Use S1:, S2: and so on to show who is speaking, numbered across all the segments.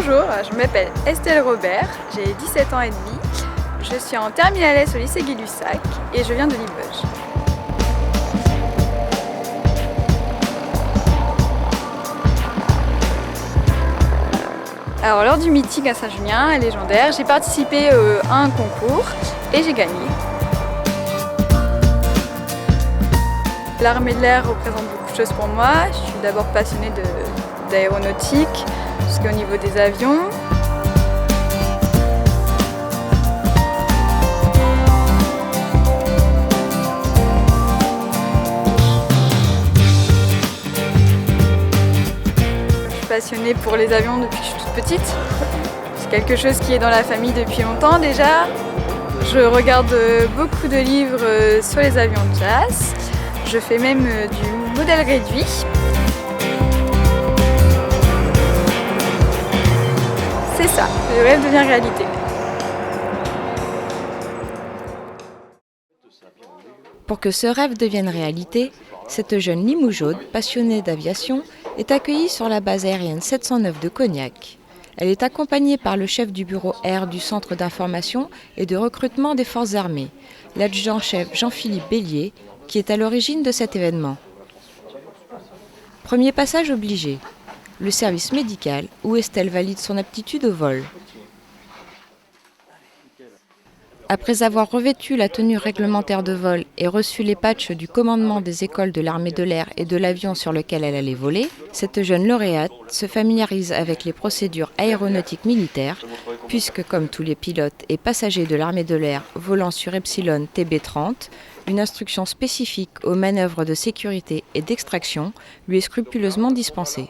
S1: Bonjour, je m'appelle Estelle Robert, j'ai 17 ans et demi. Je suis en terminale S au lycée Gay-Lussac et je viens de Limoges. Alors lors du meeting à Saint-Junien, légendaire, j'ai participé à un concours et j'ai gagné. L'armée de l'air représente beaucoup de choses pour moi. Je suis d'abord passionnée d'aéronautique, jusqu'au niveau des avions. Je suis passionnée pour les avions depuis que je suis toute petite. C'est quelque chose qui est dans la famille depuis longtemps déjà. Je regarde beaucoup de livres sur les avions de chasse. Je fais même du modèle réduit. C'est ça, le rêve devient réalité.
S2: Pour que ce rêve devienne réalité, cette jeune Limougeaude, passionnée d'aviation, est accueillie sur la base aérienne 709 de Cognac. Elle est accompagnée par le chef du bureau air du Centre d'information et de recrutement des forces armées, l'adjudant-chef Jean-Philippe Bélier, qui est à l'origine de cet événement. Premier passage obligé, le service médical où Estelle valide son aptitude au vol. Après avoir revêtu la tenue réglementaire de vol et reçu les patchs du commandement des écoles de l'armée de l'air et de l'avion sur lequel elle allait voler, cette jeune lauréate se familiarise avec les procédures aéronautiques militaires, puisque comme tous les pilotes et passagers de l'armée de l'air volant sur Epsilon TB30, une instruction spécifique aux manœuvres de sécurité et d'extraction lui est scrupuleusement dispensée.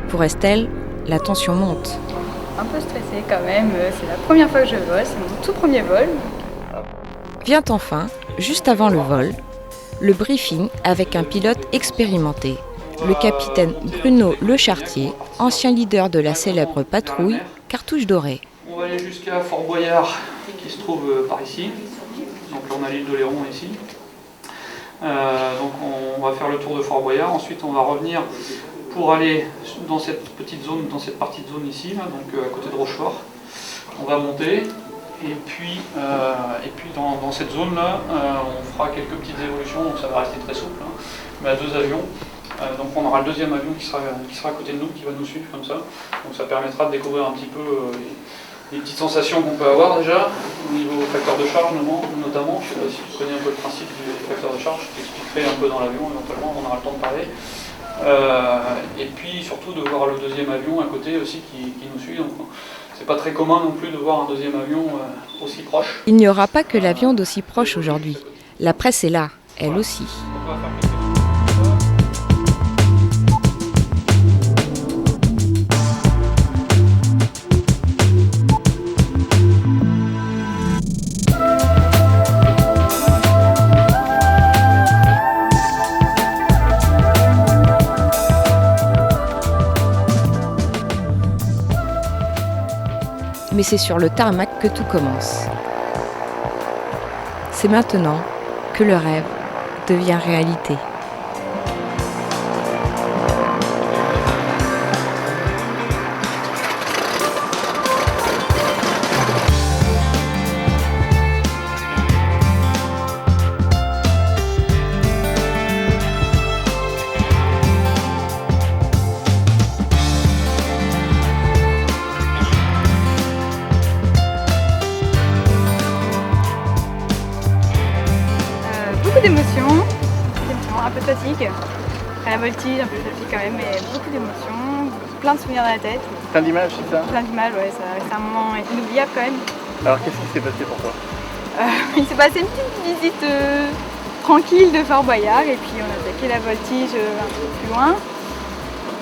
S2: Pour Estelle, la tension monte.
S1: Un peu stressée quand même, c'est la première fois que je vole, c'est mon tout premier vol.
S2: Vient enfin, juste avant le vol, le briefing avec un pilote expérimenté, le capitaine Bruno Lechartier, ancien leader de la célèbre patrouille Cartouche Dorée.
S3: On va aller jusqu'à Fort Boyard, qui se trouve par ici. Donc là, on a l'île d'Oléron ici. Donc on va faire le tour de Fort Boyard. Ensuite, on va revenir pour aller dans cette petite zone, dans cette partie de zone ici, là, donc à côté de Rochefort. On va monter. Et puis dans cette zone-là, on fera quelques petites évolutions, donc ça va rester très souple, hein, mais à deux avions. Donc on aura le deuxième avion qui sera à côté de nous, qui va nous suivre comme ça. Donc ça permettra de découvrir un petit peu les petites sensations qu'on peut avoir déjà, au niveau facteur de charge notamment. Je ne sais pas si tu connais un peu le principe du facteur de charge, je t'expliquerai un peu dans l'avion éventuellement, on aura le temps de parler. Et puis surtout de voir le deuxième avion à côté aussi qui nous suit. Donc, c'est pas très commun non plus de voir un deuxième avion aussi proche.
S2: Il n'y aura pas que l'avion d'aussi proche aujourd'hui. La presse est là, elle aussi. Mais c'est sur le tarmac que tout commence. C'est maintenant que le rêve devient réalité.
S1: Beaucoup d'émotions, un peu de fatigue, après la voltige, un peu de fatigue quand même, mais beaucoup d'émotions, plein de souvenirs dans la tête.
S4: Plein d'images, c'est ça?
S1: Plein d'images, ouais, ça reste un moment inoubliable quand même.
S4: Alors qu'est-ce qui s'est passé pour toi?
S1: Il s'est passé une petite visite tranquille de Fort Boyard et puis on a attaqué la voltige un peu plus loin.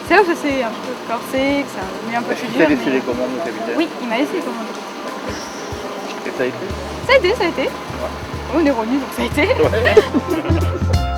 S1: C'est là où ça s'est un peu corsé, que ça a mis un peu plus dur.
S4: Il t'a laissé les commandes au capitaine?
S1: Oui, il m'a laissé les commandes.
S4: Et ça a été?
S1: Ça a été. Ouais. On est revenu donc ça a été.
S4: Ouais.